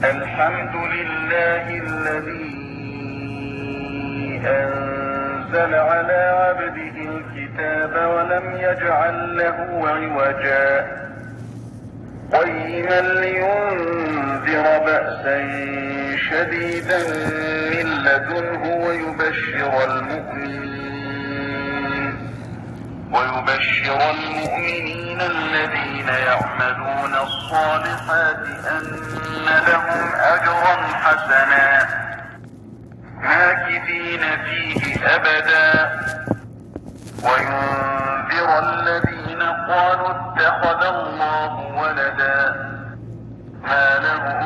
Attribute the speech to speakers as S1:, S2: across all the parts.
S1: الحمد لله الذي أنزل على عبده الكتاب ولم يجعل له عوجا قيما لينذر بأسا شديدا من لدنه ويبشر المؤمنين الذين يعملون الصالحات أن لهم أجرا حسنا ماكثين فيه أبدا وينذر الذين قالوا اتخذ الله ولدا ما لهم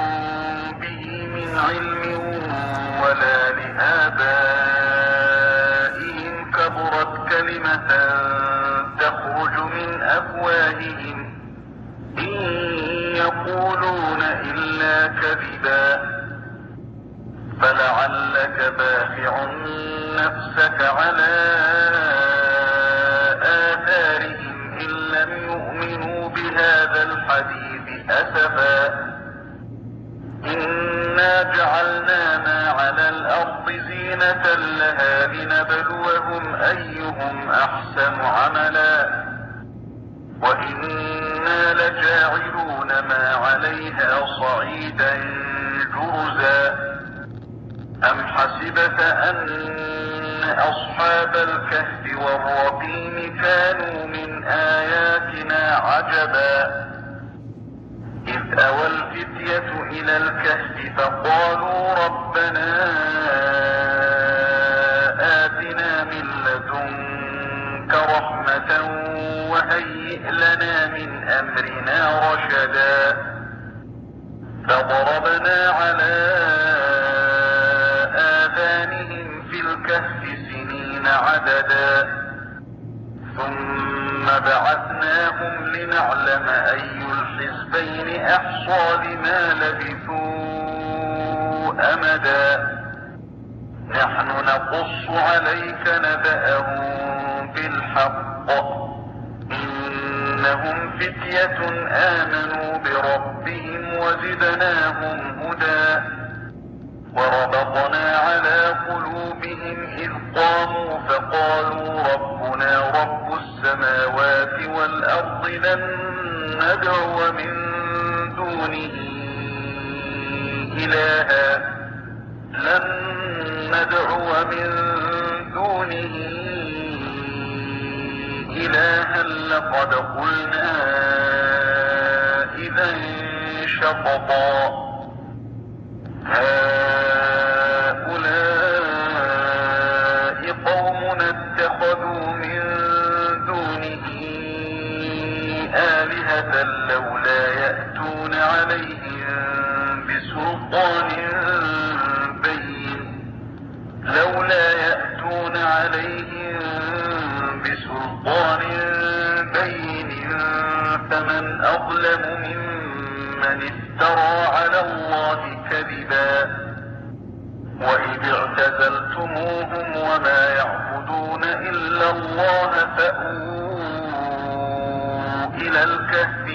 S1: به من علم ولا لآبائهم كبرت كلمة تخرج من أفواههم إن يقولون إلا كذبا فلعلك باخع نفسك على آثارهم إن لم يؤمنوا بهذا الحديث أسفا إنا جعلنا ما على الأرض زينة لها لنبلوهم أيهم أحسن عملا وإنا لجاعلون ما عليها صعيدا جرزا أم حسبت أن أصحاب الكهف والرقيم كانوا من آياتنا عجبا إذ أوى الفتية إلى الكهف فقالوا ربنا آتنا من لدنك رحمة وهيئ لنا من أمرنا رشدا فضربنا على آذانهم في الكهف سنين عددا ثم بعثناهم لنعلم أي الحزبين أحصى لما لبثوا أمدا نحن نقص عليك نبأهم بالحق إنهم فتية آمنوا بربهم وزدناهم هدى وربطنا على قلوبهم إذ قاموا فقالوا ربنا رب السماوات والأرض لن ندعو من دونه إلها لقد قلنا إذا شططا هؤلاء قومنا اتخذوا من دونه آلهة لولا يأتون عليهم بسلطان بين فمن أظلم ممن افترى على الله كذبا وإذ اعتزلتموهم وما يعبدون إلا الله فأووا إلى الكهف